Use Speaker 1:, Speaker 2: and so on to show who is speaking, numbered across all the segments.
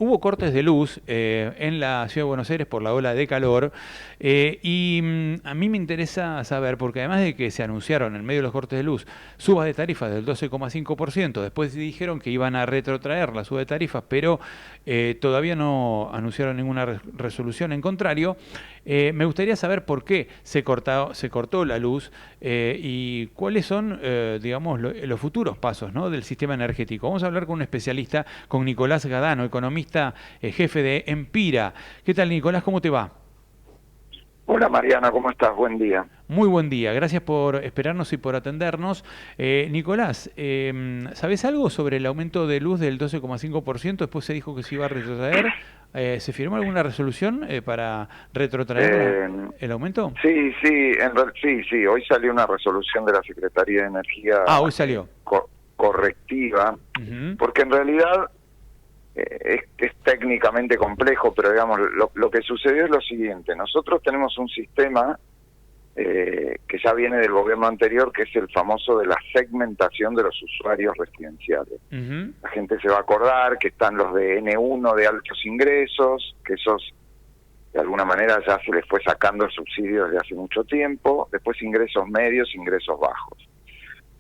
Speaker 1: hubo cortes de luz en la Ciudad de Buenos Aires por la ola de calor a mí me interesa saber, porque además de que se anunciaron en medio de los cortes de luz subas de tarifas del 12,5%, después dijeron que iban a retrotraer la suba de tarifas, pero todavía no anunciaron ninguna resolución en contrario. Me gustaría saber por qué se cortó la luz y cuáles son, digamos, los futuros pasos, ¿no?, del sistema energético. Vamos a hablar con un especialista, con Nicolás Gadano, economista, jefe de Empira. ¿Qué tal, Nicolás? ¿Cómo te va?
Speaker 2: Hola Mariana, ¿cómo estás? Buen día.
Speaker 1: Muy buen día, gracias por esperarnos y por atendernos. Nicolás, ¿sabés algo sobre el aumento de luz del 12,5%? Después se dijo que se iba a retrotraer. ¿Se firmó alguna resolución para retrotraer
Speaker 2: Eh,
Speaker 1: el aumento?
Speaker 2: sí, hoy salió una resolución de la Secretaría de Energía
Speaker 1: Ah, hoy salió.
Speaker 2: correctiva,
Speaker 1: Ujú.
Speaker 2: porque en realidad es técnicamente complejo, pero digamos, lo que sucedió es lo siguiente. Nosotros tenemos un sistema que ya viene del gobierno anterior, que es el famoso de la segmentación de los usuarios residenciales.
Speaker 1: Ujú.
Speaker 2: La gente se va a acordar que están los de N1 de altos ingresos, que esos de alguna manera ya se les fue sacando el subsidio desde hace mucho tiempo, después ingresos medios, ingresos bajos.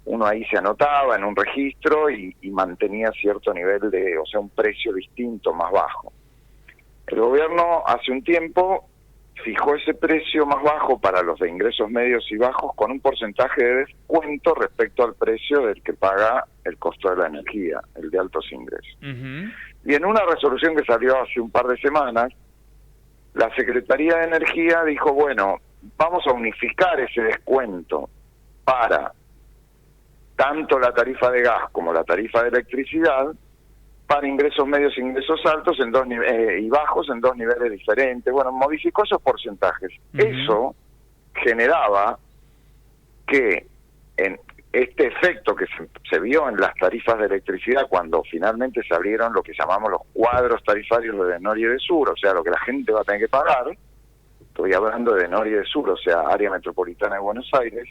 Speaker 2: Uno ahí se anotaba en un registro y mantenía cierto nivel de, o sea, un precio distinto, más bajo. El gobierno hace un tiempo fijó ese precio más bajo para los de ingresos medios y bajos con un porcentaje de descuento respecto al precio del que paga el costo de la energía, el de altos ingresos.
Speaker 1: Ujú.
Speaker 2: Y en una resolución que salió hace un par de semanas, la Secretaría de Energía dijo, bueno, vamos a unificar ese descuento para tanto la tarifa de gas como la tarifa de electricidad para ingresos medios e ingresos altos en y bajos en dos niveles diferentes. Bueno, modificó esos porcentajes.
Speaker 1: Ujú.
Speaker 2: Eso generaba que en este efecto que se vio en las tarifas de electricidad cuando finalmente se abrieron lo que llamamos los cuadros tarifarios de Nor y de Sur, o sea, lo que la gente va a tener que pagar, estoy hablando de Nor y de Sur, o sea, área metropolitana de Buenos Aires,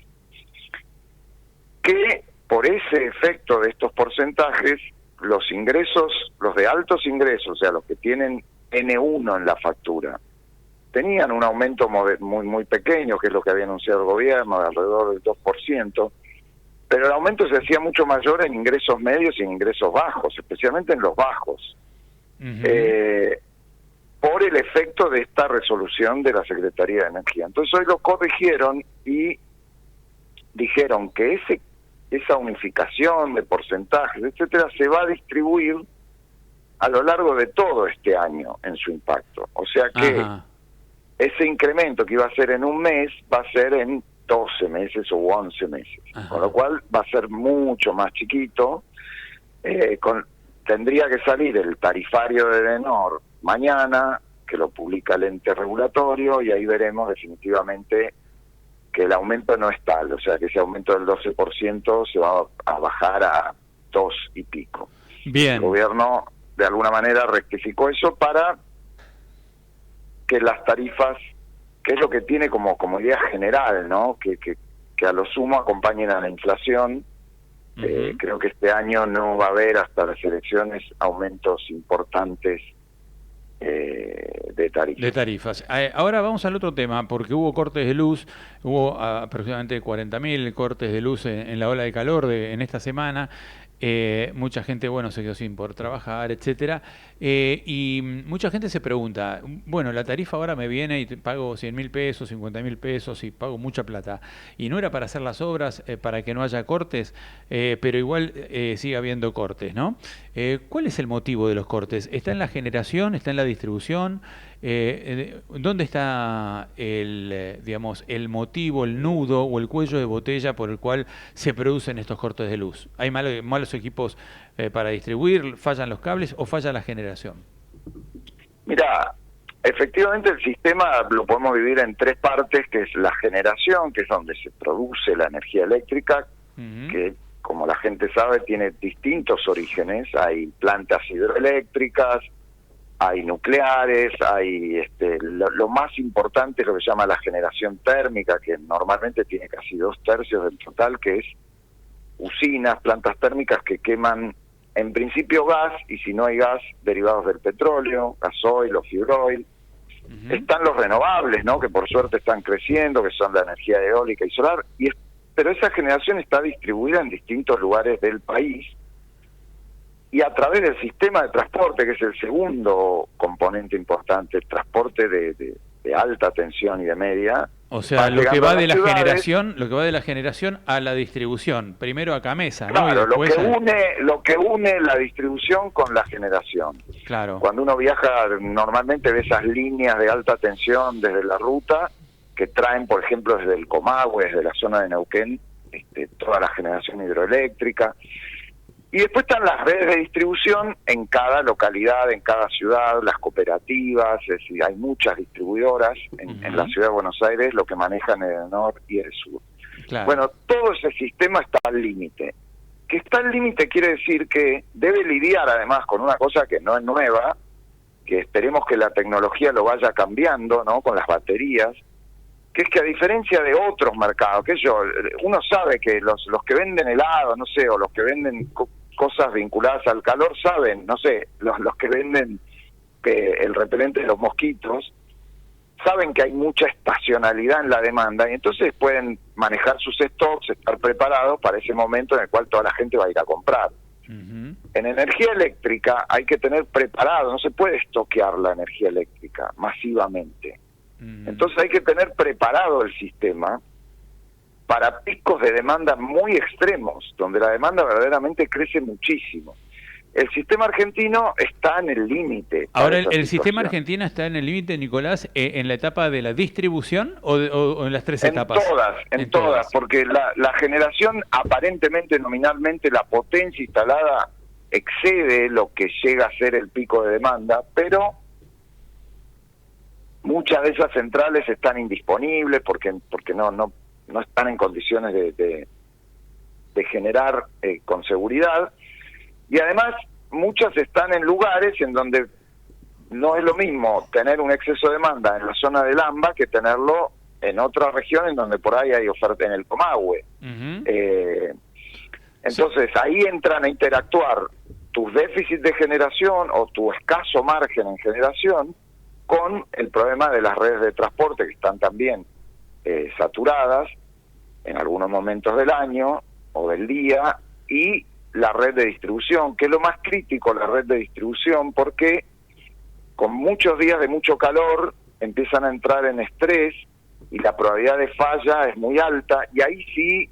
Speaker 2: que por ese efecto de estos porcentajes, los ingresos, los de altos ingresos, o sea, los que tienen N1 en la factura, tenían un aumento muy pequeño, que es lo que había anunciado el gobierno, de alrededor del 2%, pero el aumento se hacía mucho mayor en ingresos medios y en ingresos bajos, especialmente en los bajos,
Speaker 1: Ujú.
Speaker 2: por el efecto de esta resolución de la Secretaría de Energía. Entonces hoy lo corrigieron y dijeron que esa unificación de porcentajes, etcétera, se va a distribuir a lo largo de todo este año en su impacto. O sea que
Speaker 1: Ajá.
Speaker 2: ese incremento que iba a ser en un mes va a ser en 12 meses o 11 meses, con lo
Speaker 1: Ajá.
Speaker 2: cual va a ser mucho más chiquito. Tendría que salir el tarifario de Denor mañana, que lo publica el ente regulatorio, y ahí veremos definitivamente que el aumento no es tal, o sea que ese aumento del 12% se va a bajar a 2 y pico. El
Speaker 1: Bien.
Speaker 2: gobierno de alguna manera rectificó eso para que las tarifas, que es lo que tiene como idea general, ¿no? Que a lo sumo acompañen a la inflación.
Speaker 1: Ujú.
Speaker 2: Creo que este año no va a haber hasta las elecciones aumentos importantes de
Speaker 1: De
Speaker 2: tarifas.
Speaker 1: tarifas. Ahora vamos al otro tema, porque hubo cortes de luz, hubo aproximadamente 40.000 cortes de luz en la ola de calor en esta semana. Mucha gente, bueno, se quedó sin poder trabajar, etcétera. Y mucha gente se pregunta, bueno, la tarifa ahora me viene y pago 100.000 pesos, 50.000 pesos y pago mucha plata. Y no era para hacer las obras, para que no haya cortes, pero igual sigue habiendo cortes, ¿no? ¿Cuál es el motivo de los cortes? ¿Está en la generación? ¿Está en la distribución? ¿Dónde está digamos, el motivo, el nudo o el cuello de botella por el cual se producen estos cortes de luz? ¿Hay malos equipos para distribuir? ¿Fallan los cables o falla la generación?
Speaker 2: Mira, efectivamente el sistema lo podemos dividir en tres partes, que es la generación, que es donde se produce la energía eléctrica,
Speaker 1: Ujú.
Speaker 2: que como la gente sabe tiene distintos orígenes. Hay plantas hidroeléctricas, hay nucleares, hay lo más importante es lo que se llama la generación térmica, que normalmente tiene casi 2/3 del total, que es usinas, plantas térmicas que queman en principio gas, y si no hay gas, derivados del petróleo, gasoil o fuel oil. Están los renovables, ¿no? Que por suerte están creciendo, que son la energía eólica y solar, pero esa generación está distribuida en distintos lugares del país, y a través del sistema de transporte, que es el segundo componente importante, el transporte de alta tensión y de media.
Speaker 1: O sea, lo que va de la generación a la distribución, primero a Camesa, ¿no?
Speaker 2: Claro,
Speaker 1: Y después
Speaker 2: lo que une la distribución con la generación.
Speaker 1: Claro.
Speaker 2: Cuando uno viaja, normalmente ve esas líneas de alta tensión desde la ruta que traen, por ejemplo, desde el Comahue, desde la zona de Neuquén, toda la generación hidroeléctrica. Y después están las redes de distribución en cada localidad, en cada ciudad, las cooperativas, es decir, hay muchas distribuidoras en la ciudad de Buenos Aires, lo que manejan en el norte y el sur.
Speaker 1: Claro.
Speaker 2: Bueno, todo ese sistema está al límite. Que está al límite quiere decir que debe lidiar además con una cosa que no es nueva, que esperemos que la tecnología lo vaya cambiando, ¿no? Con las baterías, que es que a diferencia de otros mercados, uno sabe que los que venden helado, no sé, o los que venden cosas vinculadas al calor, saben, no sé, los que venden el repelente de los mosquitos, saben que hay mucha estacionalidad en la demanda y entonces pueden manejar sus stocks, estar preparados para ese momento en el cual toda la gente va a ir a comprar. En energía eléctrica hay que tener preparado, no se puede estoquear la energía eléctrica masivamente. Entonces hay que tener preparado el sistema para picos de demanda muy extremos, donde la demanda verdaderamente crece muchísimo. El sistema argentino está en el límite.
Speaker 1: Ahora, ¿el sistema argentino está en el límite, Nicolás, en la etapa de la distribución o en las tres etapas?
Speaker 2: En todas, porque la generación, aparentemente, nominalmente, la potencia instalada excede lo que llega a ser el pico de demanda, pero muchas de esas centrales están indisponibles porque no están en condiciones de generar con seguridad, y además muchas están en lugares en donde no es lo mismo tener un exceso de demanda en la zona del AMBA que tenerlo en otra región en donde por ahí hay oferta, en el Comahue. Entonces ahí entran a interactuar tus déficits de generación o tu escaso margen en generación con el problema de las redes de transporte, que están también saturadas en algunos momentos del año o del día, y la red de distribución, que es lo más crítico, la red de distribución, porque con muchos días de mucho calor empiezan a entrar en estrés y la probabilidad de falla es muy alta, y ahí sí,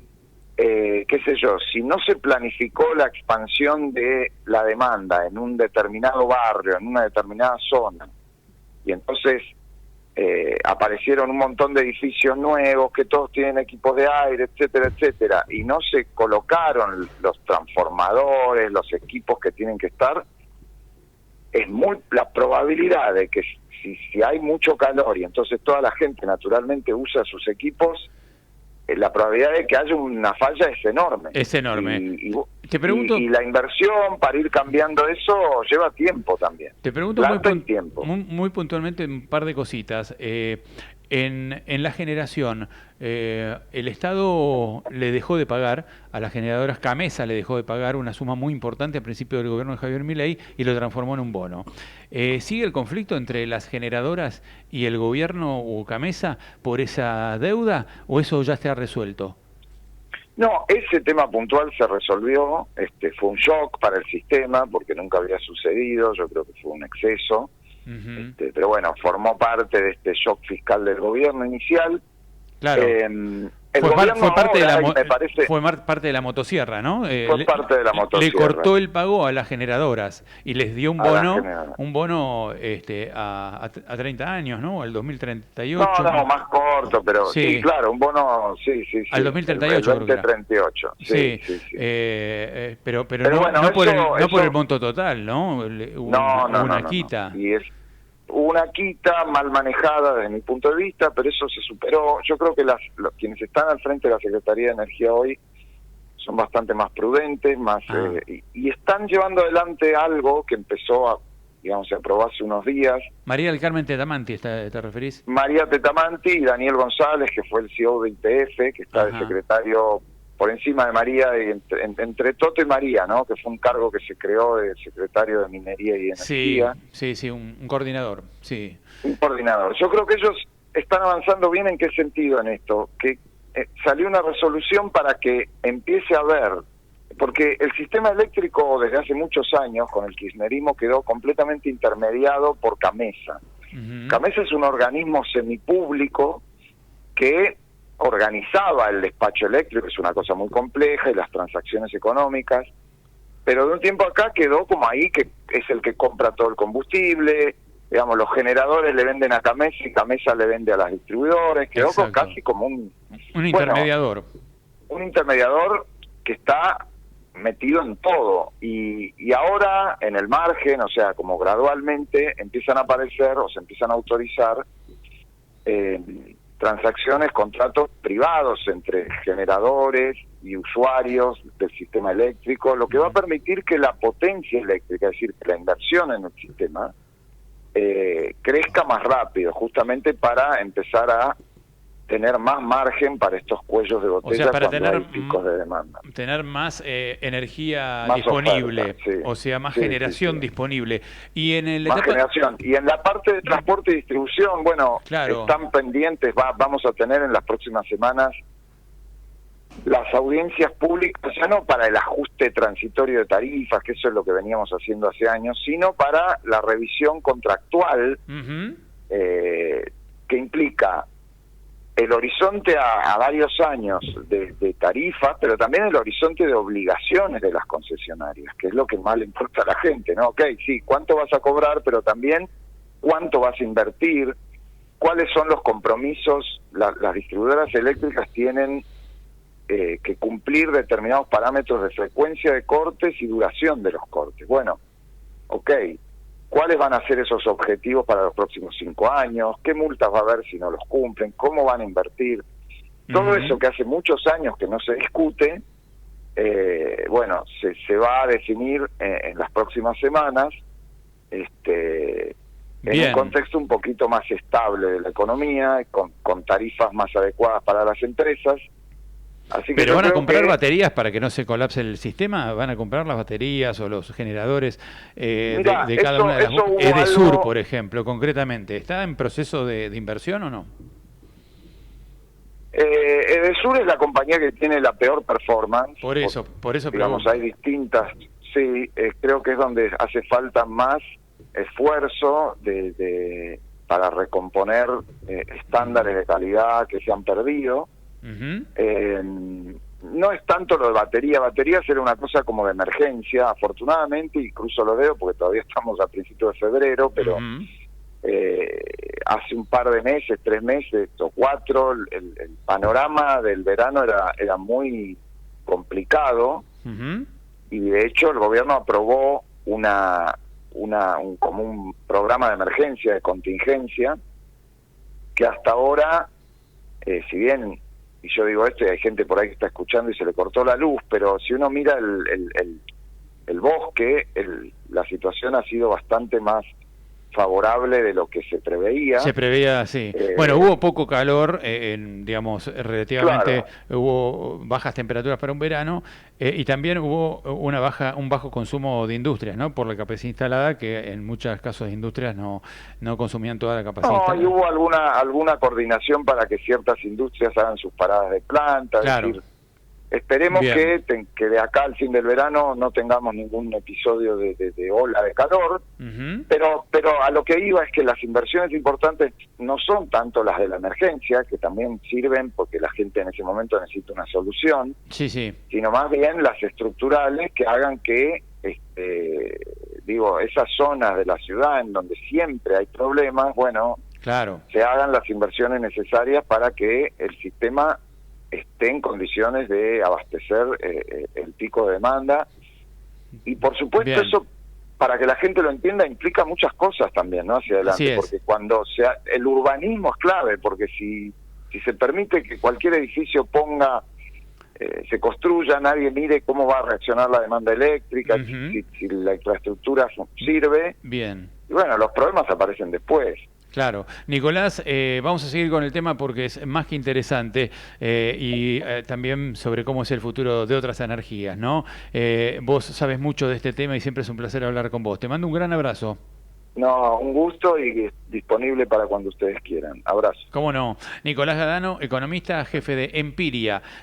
Speaker 2: qué sé yo, si no se planificó la expansión de la demanda en un determinado barrio, en una determinada zona, y entonces aparecieron un montón de edificios nuevos que todos tienen equipos de aire, etcétera, etcétera, y no se colocaron los transformadores, los equipos que tienen que estar, la probabilidad de que si hay mucho calor y entonces toda la gente naturalmente usa sus equipos, la probabilidad de que haya una falla es enorme.
Speaker 1: Es enorme.
Speaker 2: Te pregunto, y la inversión para ir cambiando eso lleva tiempo también.
Speaker 1: Te pregunto muy puntualmente un par de cositas. En la generación, el Estado le dejó de pagar a las generadoras, Camesa le dejó de pagar una suma muy importante al principio del gobierno de Javier Milei y lo transformó en un bono. ¿Sigue el conflicto entre las generadoras y el gobierno o Camesa por esa deuda o eso ya está resuelto?
Speaker 2: No, ese tema puntual se resolvió, fue un shock para el sistema porque nunca había sucedido, yo creo que fue un exceso. Pero bueno, formó parte de este shock fiscal del gobierno inicial.
Speaker 1: Claro. Fue parte de la motosierra, ¿no?
Speaker 2: Fue parte de la motosierra.
Speaker 1: Le cortó el pago a las generadoras y les dio un bono a 30 años, ¿no? Al 2038.
Speaker 2: No, más corto, pero sí, claro, un bono, sí.
Speaker 1: Al 2038.
Speaker 2: El 2038, sí.
Speaker 1: Pero bueno, no por el monto total, ¿no? Una quita.
Speaker 2: Y es una quita mal manejada desde mi punto de vista, pero eso se superó. Yo creo que quienes están al frente de la Secretaría de Energía hoy son bastante más prudentes, y están llevando adelante algo que empezó a aprobó hace unos días.
Speaker 1: María del Carmen Tetamanti, ¿te referís?
Speaker 2: María Tetamanti y Daniel González, que fue el CEO de YPF, que está de secretario por encima de María, y entre Toto y María, ¿no? Que fue un cargo que se creó de secretario de Minería y Energía.
Speaker 1: Sí, un coordinador, sí.
Speaker 2: Un coordinador. Yo creo que ellos están avanzando bien. ¿En qué sentido en esto? Que salió una resolución para que empiece a haber, porque el sistema eléctrico desde hace muchos años con el kirchnerismo quedó completamente intermediado por CAMESA. CAMESA es un organismo semipúblico que organizaba el despacho eléctrico, es una cosa muy compleja, y las transacciones económicas, pero de un tiempo acá quedó como ahí, que es el que compra todo el combustible, digamos, los generadores le venden a CAMESA y CAMESA le vende a las distribuidores, quedó casi como un
Speaker 1: intermediador.
Speaker 2: Un intermediador que está metido en todo, y ahora en el margen, o sea, como gradualmente empiezan a aparecer o se empiezan a autorizar transacciones, contratos privados entre generadores y usuarios del sistema eléctrico, lo que va a permitir que la potencia eléctrica, es decir, que la inversión en el sistema, crezca más rápido, justamente para empezar a tener más margen para estos cuellos de botella,
Speaker 1: o sea, para
Speaker 2: cuando hay picos de demanda.
Speaker 1: Tener más energía
Speaker 2: más
Speaker 1: disponible,
Speaker 2: oferta, sí.
Speaker 1: O sea, más generación disponible. Y en
Speaker 2: más generación. Y en la parte de transporte y distribución, bueno,
Speaker 1: claro,
Speaker 2: están pendientes, vamos a tener en las próximas semanas las audiencias públicas, ya no para el ajuste transitorio de tarifas, que eso es lo que veníamos haciendo hace años, sino para la revisión contractual, que implica el horizonte a varios años de tarifas, pero también el horizonte de obligaciones de las concesionarias, que es lo que más le importa a la gente, ¿no? Ok, sí, ¿cuánto vas a cobrar? Pero también, ¿cuánto vas a invertir? ¿Cuáles son los compromisos? Las distribuidoras eléctricas tienen que cumplir determinados parámetros de frecuencia de cortes y duración de los cortes. Bueno, ok, ¿cuáles van a ser esos objetivos para los próximos 5 años? ¿Qué multas va a haber si no los cumplen? ¿Cómo van a invertir? Todo eso que hace muchos años que no se discute, bueno, se va a definir en las próximas semanas, en un contexto un poquito más estable de la economía, con tarifas más adecuadas para las empresas. Así que
Speaker 1: ¿pero van a comprar baterías para que no se colapse el sistema? ¿Van a comprar las baterías o los generadores de cada una de las... Edesur, por ejemplo, concretamente, ¿está en proceso de inversión o no?
Speaker 2: Edesur es la compañía que tiene la peor performance.
Speaker 1: Por eso
Speaker 2: digamos, hay distintas, sí, creo que es donde hace falta más esfuerzo para recomponer estándares de calidad que se han perdido. No es tanto lo de baterías era una cosa como de emergencia, afortunadamente, y cruzo los dedos porque todavía estamos a principios de febrero, pero hace un par de meses, 3 meses o 4, el panorama del verano era muy complicado, y de hecho el gobierno aprobó como un programa de emergencia, de contingencia, que hasta ahora, si bien, y yo digo esto y hay gente por ahí que está escuchando y se le cortó la luz, pero si uno mira el bosque, la situación ha sido bastante más favorable de lo que se preveía.
Speaker 1: Se preveía, sí. Bueno, hubo poco calor, digamos, relativamente, claro. Hubo bajas temperaturas para un verano, y también hubo un bajo consumo de industrias, ¿no? Por la capacidad instalada, que en muchos casos de industrias no consumían toda la capacidad instalada.
Speaker 2: Y hubo alguna coordinación para que ciertas industrias hagan sus paradas de planta,
Speaker 1: claro.
Speaker 2: Es decir, esperemos que de acá al fin del verano no tengamos ningún episodio de ola de calor, pero a lo que iba es que las inversiones importantes no son tanto las de la emergencia, que también sirven porque la gente en ese momento necesita una solución, sino más bien las estructurales que hagan que, esas zonas de la ciudad en donde siempre hay problemas, bueno,
Speaker 1: claro,
Speaker 2: se hagan las inversiones necesarias para que el sistema esté en condiciones de abastecer el pico de demanda. Y por supuesto eso, para que la gente lo entienda, implica muchas cosas también, ¿no? Hacia adelante, porque cuando el urbanismo es clave, porque si se permite que cualquier edificio se construya, nadie mire cómo va a reaccionar la demanda eléctrica, si la infraestructura sirve, y bueno, los problemas aparecen después.
Speaker 1: Claro. Nicolás, vamos a seguir con el tema porque es más que interesante y también sobre cómo es el futuro de otras energías, ¿no? Vos sabes mucho de este tema y siempre es un placer hablar con vos. Te mando un gran abrazo.
Speaker 2: No, un gusto y disponible para cuando ustedes quieran. Abrazo.
Speaker 1: ¿Cómo no? Nicolás Gadano, economista, jefe de Empiria,